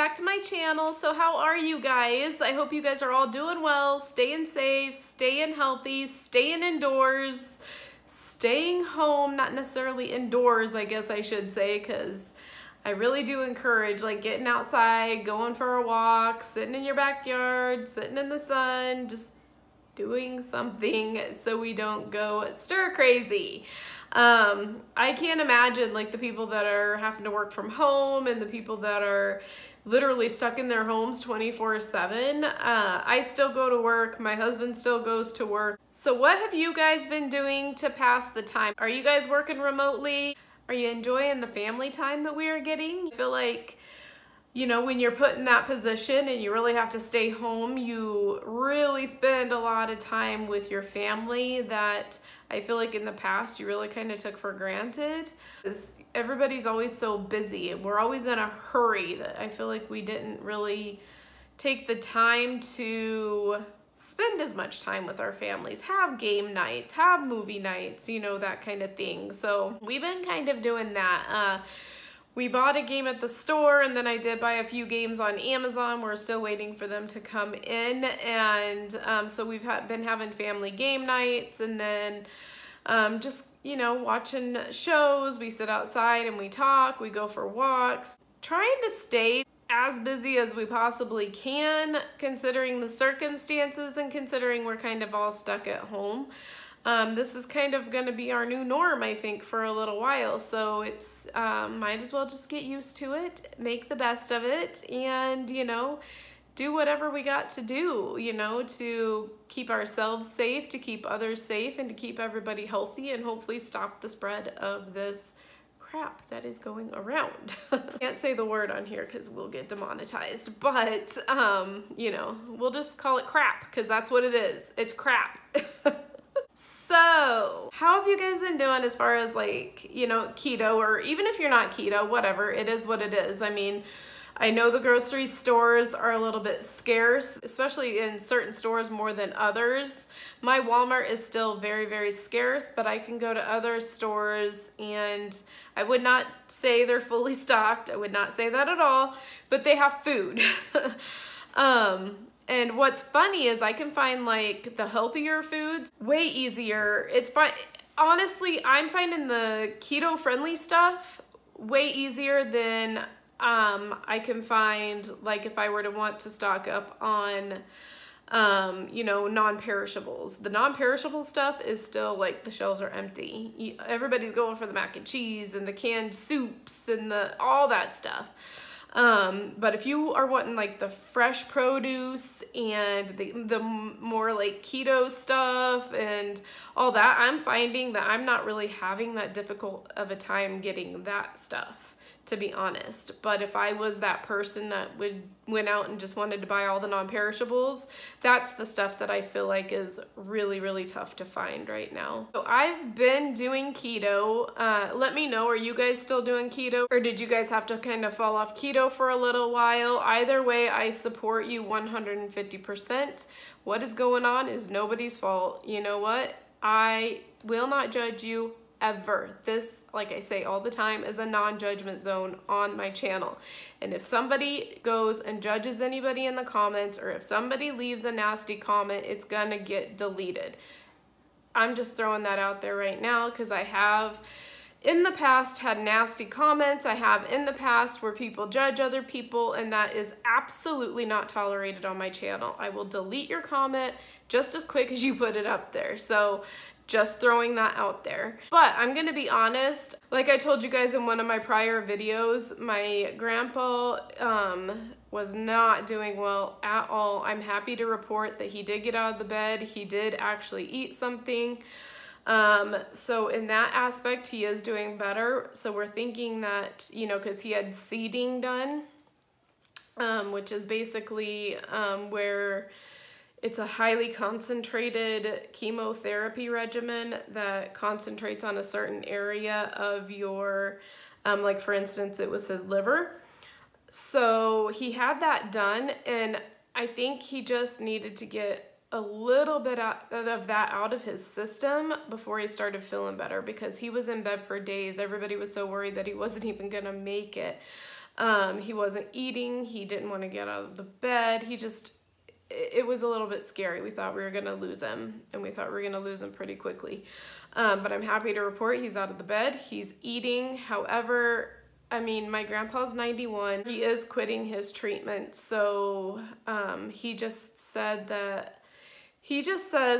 back to my channel. So how are you guys? I hope you guys are all doing well, staying safe, staying healthy, staying indoors, staying home, not necessarily indoors, I guess I should say, because I really do encourage like getting outside, going for a walk, sitting in your backyard, sitting in the sun, just doing something so we don't go stir crazy. I can't imagine like the people that are having to work from home and the people that are literally stuck in their homes 24/7. I still go to work. My husband still goes to work. So what have you guys been doing to pass the time? Are you guys working remotely? Are you enjoying the family time that we are getting? I feel like, you know, when you're put in that position and you really have to stay home, you really spend a lot of time with your family that I feel like in the past you really kind of took for granted. Everybody's always so busy and we're always in a hurry that I feel like we didn't really take the time to spend as much time with our families, have game nights, have movie nights, you know, that kind of thing. So we've been kind of doing that. We bought a game at the store, and then I did buy a few games on Amazon. We're still waiting for them to come in, and so we've been having family game nights, and then just, you know, watching shows. We sit outside and we talk, we go for walks, trying to stay as busy as we possibly can, considering the circumstances and considering we're kind of all stuck at home. This is kind of going to be our new norm, I think, for a little while. So it's might as well just get used to it, make the best of it, and, you know, do whatever we got to do, you know, to keep ourselves safe, to keep others safe, and to keep everybody healthy, and hopefully stop the spread of this crap that is going around. Can't say the word on here because we'll get demonetized, but, you know, we'll just call it crap because that's what it is. It's crap. So, how have you guys been doing as far as like, you know, keto, or even if you're not keto, whatever, it is what it is. I mean, I know the grocery stores are a little bit scarce, especially in certain stores more than others. My Walmart is still very, very scarce, but I can go to other stores and I would not say they're fully stocked. I would not say that at all, but they have food. And what's funny is I can find like the healthier foods way easier. It's fine. Honestly, I'm finding the keto friendly stuff way easier than I can find like if I were to want to stock up on you know, non-perishables. The non-perishable stuff is still like the shelves are empty. Everybody's going for the mac and cheese and the canned soups and all that stuff. But if you are wanting like the fresh produce and the more like keto stuff and all that, I'm finding that I'm not really having that difficult of a time getting that stuff, to be honest. But if I was that person that went out and just wanted to buy all the non-perishables, that's the stuff that I feel like is really, really tough to find right now. So I've been doing keto. Let me know, are you guys still doing keto, or did you guys have to kind of fall off keto for a little while? Either way, I support you 150%. What is going on is nobody's fault. You know what? I will not judge you ever. This, like I say all the time, is a non-judgment zone on my channel. And if somebody goes and judges anybody in the comments, or if somebody leaves a nasty comment, it's gonna get deleted. I'm just throwing that out there right now because I have in the past had nasty comments. I have in the past where people judge other people, and that is absolutely not tolerated on my channel. I will delete your comment just as quick as you put it up there. So just throwing that out there. But I'm gonna be honest, like I told you guys in one of my prior videos, my grandpa was not doing well at all. I'm happy to report that he did get out of the bed. He did actually eat something. So in that aspect, he is doing better. So we're thinking that, you know, because he had seeding done, which is basically where it's a highly concentrated chemotherapy regimen that concentrates on a certain area of your, like for instance, it was his liver. So he had that done, and I think he just needed to get a little bit of that out of his system before he started feeling better, because he was in bed for days. Everybody was so worried that he wasn't even gonna make it. He wasn't eating. He didn't want to get out of the bed. It was a little bit scary. We thought we were going to lose him, and we thought we were going to lose him pretty quickly. But I'm happy to report he's out of the bed. He's eating. However, I mean, my grandpa's 91. He is quitting his treatment. So he just says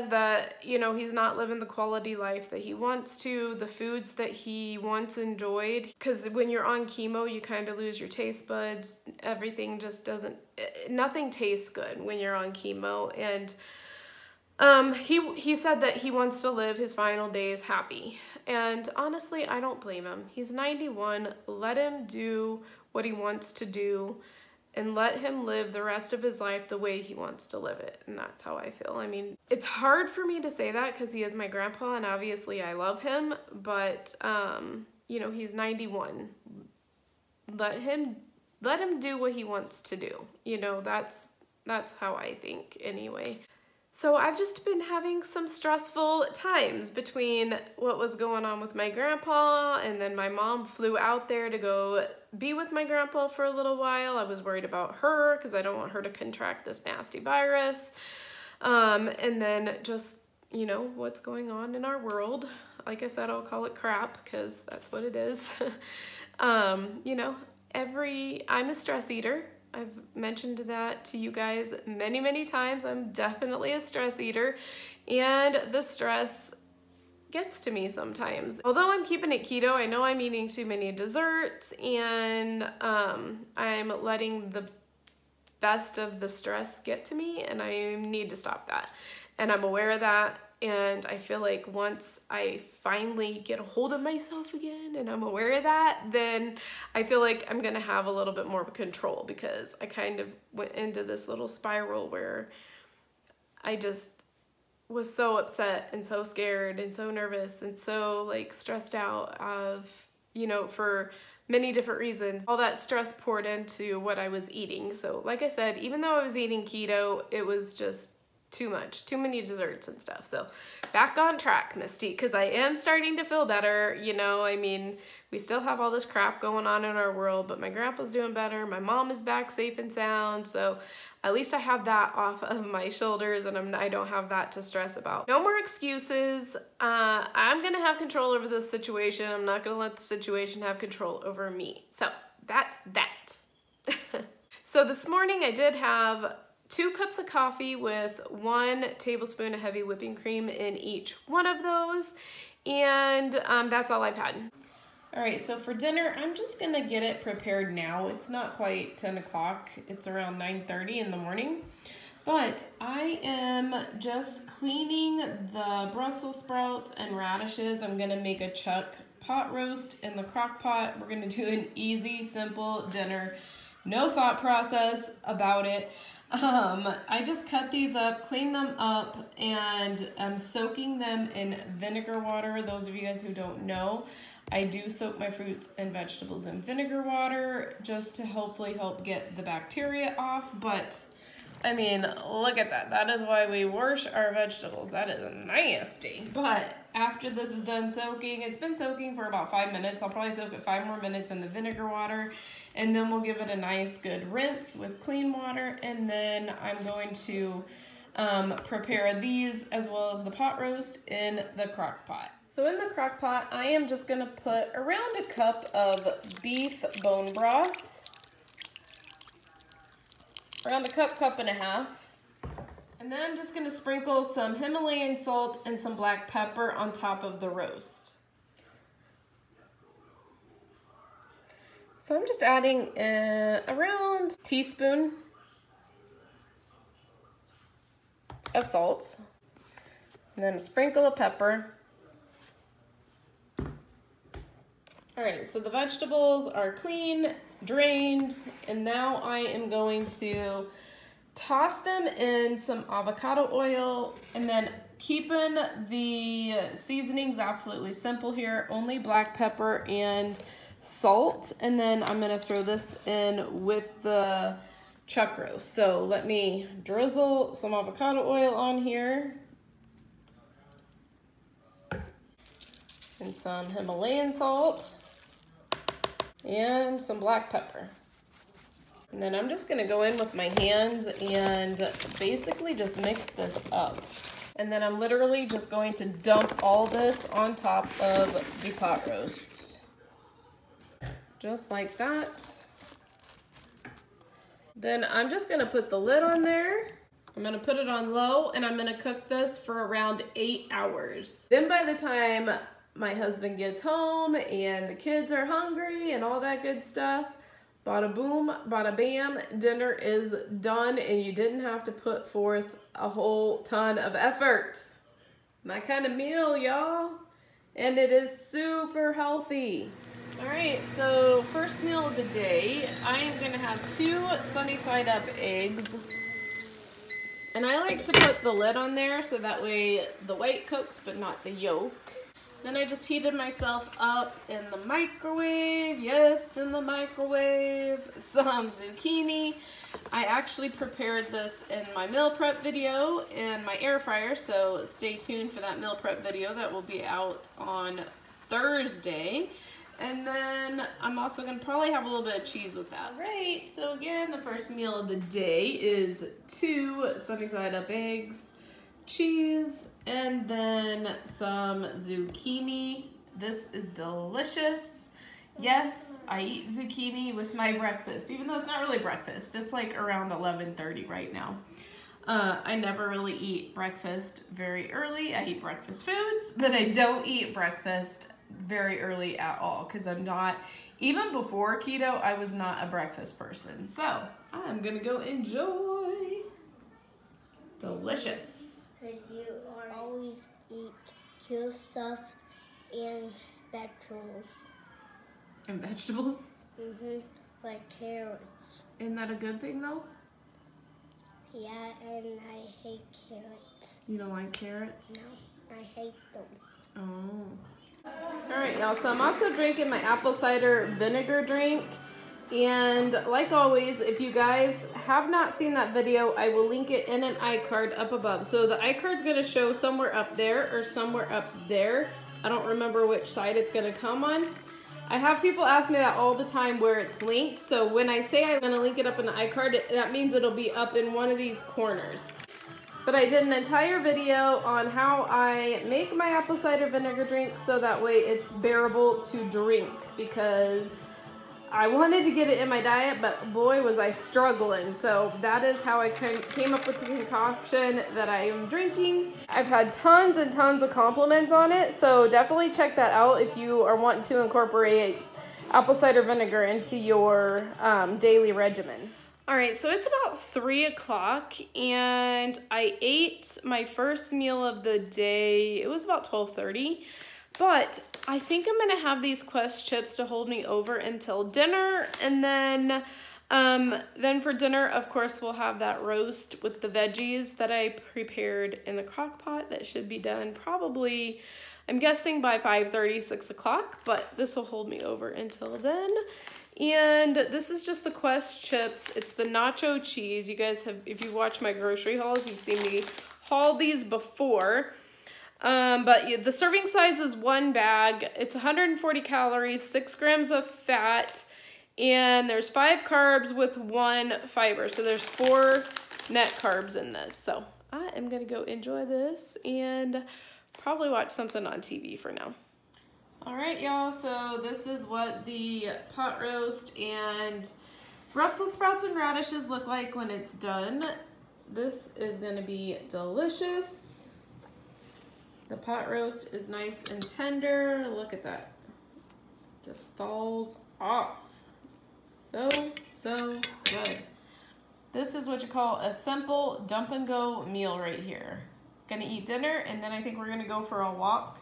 that, you know, he's not living the quality life that he wants to, the foods that he once enjoyed. Because when you're on chemo, you kind of lose your taste buds. Everything just doesn't, nothing tastes good when you're on chemo. And he said that he wants to live his final days happy. And honestly, I don't blame him. He's 91. Let him do what he wants to do. And let him live the rest of his life the way he wants to live it. And that's how I feel. I mean, it's hard for me to say that because he is my grandpa and obviously I love him. But, you know, he's 91. Let him do what he wants to do. You know, that's how I think anyway. So I've just been having some stressful times between what was going on with my grandpa, and then my mom flew out there to go be with my grandpa for a little while. I was worried about her because I don't want her to contract this nasty virus. And then just, you know, what's going on in our world. Like I said, I'll call it crap because that's what it is. You know, I'm a stress eater. I've mentioned that to you guys many, many times. I'm definitely a stress eater, and the stress gets to me sometimes. Although I'm keeping it keto, I know I'm eating too many desserts, and I'm letting the best of the stress get to me, and I need to stop that. And I'm aware of that. And I feel like once I finally get a hold of myself again and I'm aware of that, then I feel like I'm gonna have a little bit more control, because I kind of went into this little spiral where I just was so upset and so scared and so nervous and so like stressed out of, you know, for many different reasons. All that stress poured into what I was eating. So like I said, even though I was eating keto, it was just too much, too many desserts and stuff. So back on track, Misty, because I am starting to feel better. You know, I mean, we still have all this crap going on in our world, but my grandpa's doing better. My mom is back safe and sound. So at least I have that off of my shoulders, and I don't have that to stress about. No more excuses. I'm gonna have control over this situation. I'm not gonna let the situation have control over me. So that's that. So this morning I did have 2 cups of coffee with 1 tablespoon of heavy whipping cream in each one of those, and that's all I've had. All right, so for dinner, I'm just gonna get it prepared now. It's not quite 10 o'clock, it's around 9:30 in the morning, but I am just cleaning the Brussels sprouts and radishes. I'm gonna make a chuck pot roast in the crock pot. We're gonna do an easy, simple dinner, no thought process about it. I just cut these up, clean them up, and I'm soaking them in vinegar water. Those of you guys who don't know, I do soak my fruits and vegetables in vinegar water just to hopefully help get the bacteria off. But I mean, look at that. That is why we wash our vegetables. That is nasty. But after this is done soaking, it's been soaking for about 5 minutes. I'll probably soak it 5 more minutes in the vinegar water, and then we'll give it a nice good rinse with clean water. And then I'm going to prepare these as well as the pot roast in the crock pot. So in the crock pot, I am just gonna put around a cup of beef bone broth. Around a cup and a half. And then I'm just gonna sprinkle some Himalayan salt and some black pepper on top of the roast. So I'm just adding around a teaspoon of salt, and then a sprinkle of pepper. All right, so the vegetables are clean, drained, and now I am going to toss them in some avocado oil, and then keeping the seasonings absolutely simple here, only black pepper and salt, and then I'm gonna throw this in with the chuck roast. So let me drizzle some avocado oil on here and some Himalayan salt and some black pepper. And then I'm just gonna go in with my hands and basically just mix this up. And then I'm literally just going to dump all this on top of the pot roast. Just like that. Then I'm just gonna put the lid on there. I'm gonna put it on low and I'm gonna cook this for around 8 hours. Then by the time my husband gets home and the kids are hungry and all that good stuff, bada boom, bada bam, dinner is done and you didn't have to put forth a whole ton of effort. My kind of meal, y'all. And it is super healthy. All right, so first meal of the day, I am gonna have 2 sunny side up eggs. And I like to put the lid on there so that way the white cooks but not the yolk. Then I just heated myself up in the microwave. Yes, in the microwave. Some zucchini. I actually prepared this in my meal prep video in my air fryer, so stay tuned for that meal prep video that will be out on Thursday. And then I'm also gonna probably have a little bit of cheese with that. All right, so again, the first meal of the day is 2 sunny side up eggs, cheese, and then some zucchini. This is delicious. Yes, I eat zucchini with my breakfast, even though it's not really breakfast. It's like around 11:30 right now. I never really eat breakfast very early. I eat breakfast foods, but I don't eat breakfast very early at all because I'm not, even before keto, I was not a breakfast person. So I'm gonna go enjoy. Delicious. Because you always eat keto stuff and vegetables. And vegetables? Mm-hmm. Like carrots. Isn't that a good thing though? Yeah, and I hate carrots. You don't like carrots? No, I hate them. Oh. All right, y'all, so I'm also drinking my apple cider vinegar drink. And like always, if you guys have not seen that video, I will link it in an iCard up above. So the iCard's gonna show somewhere up there or somewhere up there. I don't remember which side it's gonna come on. I have people ask me that all the time where it's linked. So when I say I'm gonna link it up in the iCard, that means it'll be up in one of these corners. But I did an entire video on how I make my apple cider vinegar drink so that way it's bearable to drink, because I wanted to get it in my diet, but boy was I struggling. So that is how I came up with the concoction that I am drinking. I've had tons and tons of compliments on it, so definitely check that out if you are wanting to incorporate apple cider vinegar into your daily regimen. All right, so it's about 3 o'clock and I ate my first meal of the day. It was about 12:30, but I think I'm gonna have these Quest chips to hold me over until dinner. And then for dinner, of course, we'll have that roast with the veggies that I prepared in the crock pot. That should be done probably, I'm guessing by 5:30, 6 o'clock, but this will hold me over until then. And this is just the Quest chips. It's the nacho cheese. You guys have, if you watch my grocery hauls, you've seen me haul these before. But the serving size is 1 bag. It's 140 calories, 6 grams of fat, and there's 5 carbs with 1 fiber. So there's 4 net carbs in this. So I am gonna go enjoy this and probably watch something on TV for now. All right, y'all, so this is what the pot roast and Brussels sprouts and radishes look like when it's done. This is gonna be delicious. The pot roast is nice and tender. Look at that. Just falls off. So good. This is what you call a simple dump and go meal right here. Gonna eat dinner, and then I think we're gonna go for a walk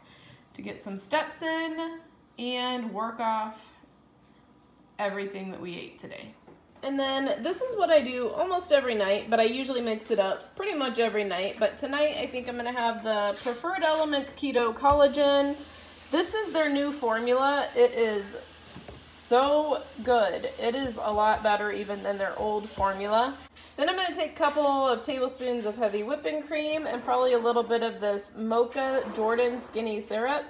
to get some steps in and work off everything that we ate today. And then this is what I do almost every night, but I usually mix it up pretty much every night. But tonight I think I'm gonna have the Preferred Elements Keto Collagen. This is their new formula. It is so good. It is a lot better even than their old formula. Then I'm gonna take a couple of tablespoons of heavy whipping cream and probably a little bit of this Mocha Jordan Skinny Syrup.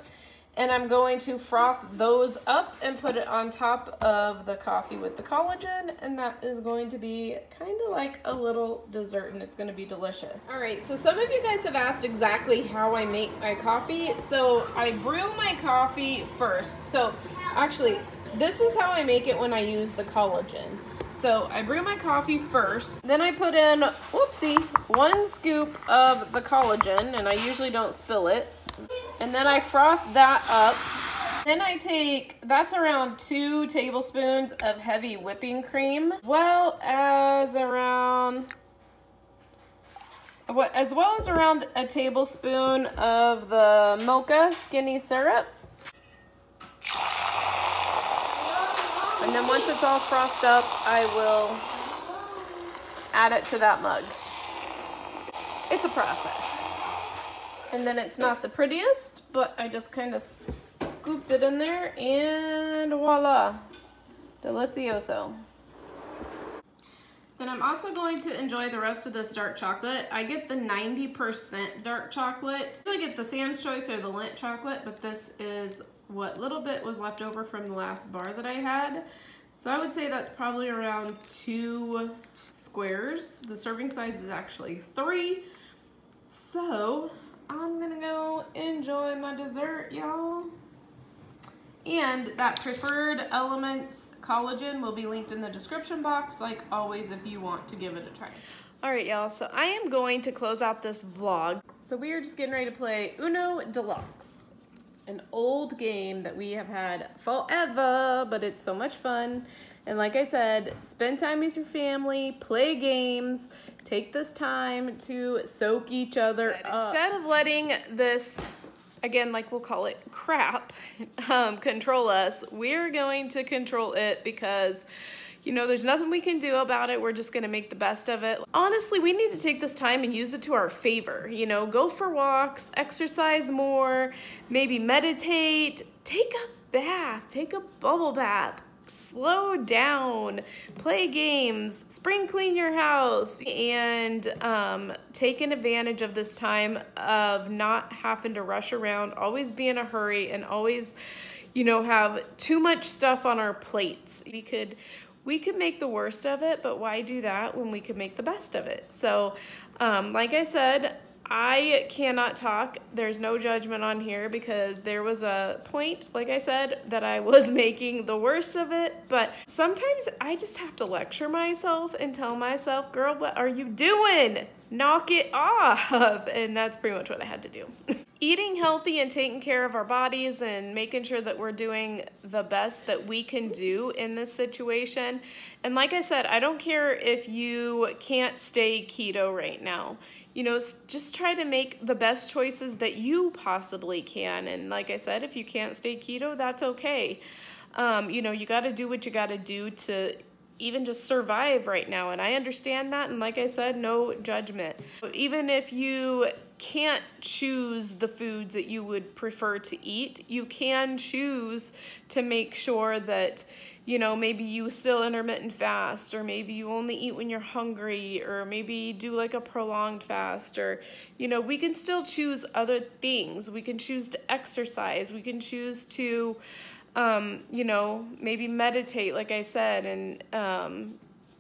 And I'm going to froth those up and put it on top of the coffee with the collagen, and that is going to be kind of like a little dessert, and it's going to be delicious. All right, so some of you guys have asked exactly how I make my coffee. So I brew my coffee first. So actually, this is how I make it when I use the collagen. So I brew my coffee first, then I put in, whoopsie, 1 scoop of the collagen, and I usually don't spill it. And then I froth that up. Then I take, that's around 2 tablespoons of heavy whipping cream, as well as around a tablespoon of the mocha skinny syrup. And then once it's all frothed up, I will add it to that mug. It's a process. And then it's not the prettiest, but I just kind of scooped it in there, and voila, delicioso. Then I'm also going to enjoy the rest of this dark chocolate. I get the 90% dark chocolate. I get the Sam's Choice or the Lindt chocolate, but this is what little bit was left over from the last bar that I had. So I would say that's probably around 2 squares. The serving size is actually 3. So I'm gonna go enjoy my dessert, y'all. And that Preferred Elements collagen will be linked in the description box, like always, if you want to give it a try. All right, y'all, so I am going to close out this vlog. So we are just getting ready to play Uno Deluxe, an old game that we have had forever, but it's so much fun. And like I said, spend time with your family, play games, take this time to soak each other up. Instead of letting this, again, like we'll call it crap, control us, we're going to control it because, you know, there's nothing we can do about it. We're just going to make the best of it. Honestly, we need to take this time and use it to our favor. You know, go for walks, exercise more, maybe meditate, take a bath, take a bubble bath. Slow down, play games, spring clean your house, and taking advantage of this time of not having to rush around, always be in a hurry, and always, you know, have too much stuff on our plates. We could make the worst of it, but why do that when we could make the best of it? So, like I said, I cannot talk. There's no judgment on here because there was a point, like I said, that I was making the worst of it. But sometimes I just have to lecture myself and tell myself, girl, what are you doing? Knock it off. And that's pretty much what I had to do. Eating healthy and taking care of our bodies and making sure that we're doing the best that we can do in this situation. And like I said, I don't care if you can't stay keto right now. You know, just try to make the best choices that you possibly can. And like I said, if you can't stay keto, that's okay. You know, you got to do what you got to do to even just survive right now. And I understand that. And like I said, no judgment. But even if you can't choose the foods that you would prefer to eat, you can choose to make sure that, you know, maybe you still intermittent fast, or maybe you only eat when you're hungry, or maybe do like a prolonged fast, or, you know, we can still choose other things. We can choose to exercise. We can choose to, you know, maybe meditate, like I said, and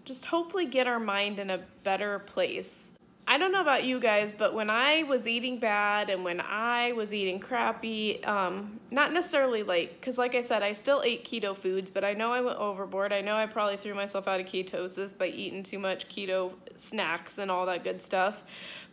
just hopefully get our mind in a better place. I don't know about you guys, but when I was eating bad and when I was eating crappy, not necessarily like, because like I said, I still ate keto foods, but I know I went overboard. I know I probably threw myself out of ketosis by eating too much keto snacks and all that good stuff.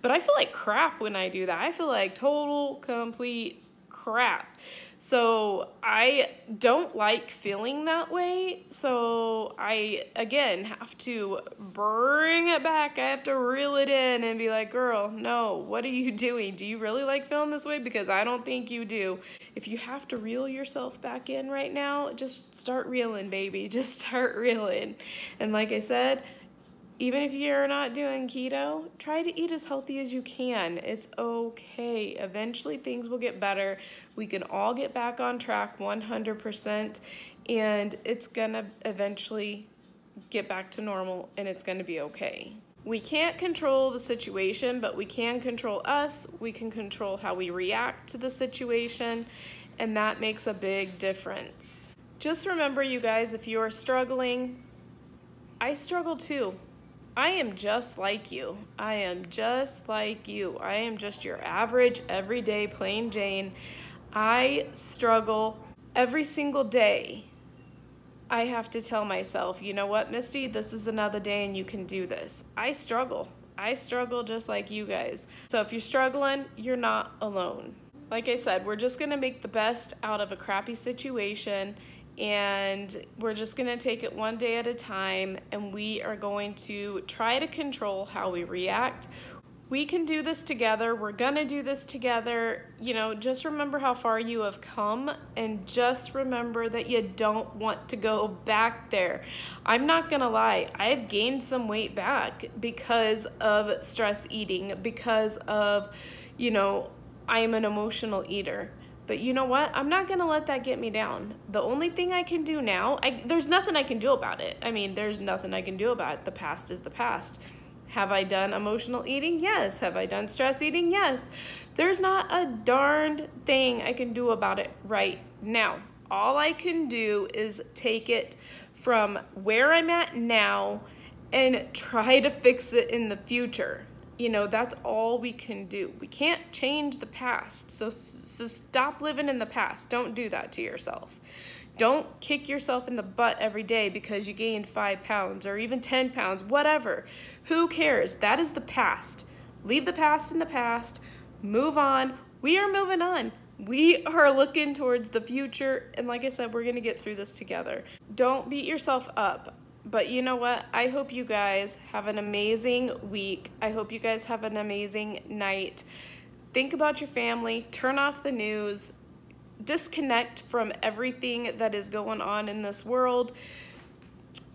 But I feel like crap when I do that. I feel like total, complete crap. So I don't like feeling that way. So I, again, have to bring it back. I have to reel it in and be like, girl, no, what are you doing? Do you really like feeling this way? Because I don't think you do. If you have to reel yourself back in right now, just start reeling, baby. Just start reeling. And like I said, even if you're not doing keto, try to eat as healthy as you can. It's okay. Eventually things will get better. We can all get back on track 100%, and it's gonna eventually get back to normal, and it's gonna be okay. We can't control the situation, but we can control us. We can control how we react to the situation. and that makes a big difference. Just remember, you guys, if you are struggling, I struggle too. I am just like you. I am just like you. I am just your average, everyday, plain Jane. I struggle every single day. I have to tell myself, you know what, Misty, this is another day and you can do this. I struggle. I struggle just like you guys. So if you're struggling, you're not alone. Like I said, we're just gonna make the best out of a crappy situation, and we're just gonna take it one day at a time, and we are going to try to control how we react. We can do this together. We're gonna do this together. You know, just remember how far you have come, and just remember that you don't want to go back there. I'm not gonna lie, I've gained some weight back because of stress eating, because of, you know, I am an emotional eater. But you know what? I'm not gonna let that get me down. The only thing I can do now, there's nothing I can do about it. I mean, there's nothing I can do about it. The past is the past. Have I done emotional eating? Yes. Have I done stress eating? Yes. There's not a darned thing I can do about it right now. All I can do is take it from where I'm at now and try to fix it in the future. You know, that's all we can do. We can't change the past. So stop living in the past. Don't do that to yourself. Don't kick yourself in the butt every day because you gained 5 pounds or even 10 pounds, whatever. Who cares? That is the past. Leave the past in the past. Move on. We are moving on. We are looking towards the future. And like I said, we're going to get through this together. Don't beat yourself up. But you know what? I hope you guys have an amazing week. I hope you guys have an amazing night. Think about your family. Turn off the news. Disconnect from everything that is going on in this world.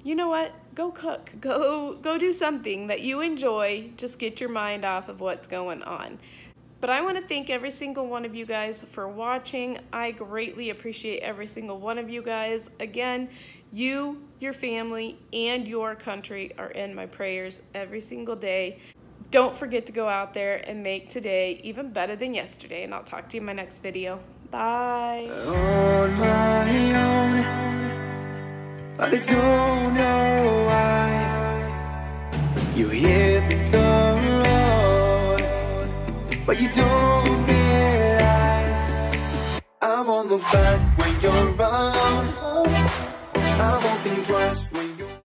You know what? Go cook. Go do something that you enjoy. Just get your mind off of what's going on. But I want to thank every single one of you guys for watching. I greatly appreciate every single one of you guys. Again, you, your family, and your country are in my prayers every single day. Don't forget to go out there and make today even better than yesterday. And I'll talk to you in my next video. Bye. On my own, but I don't know why you hit the road, but you don't realize I'm on the back when you're around. I won't think twice when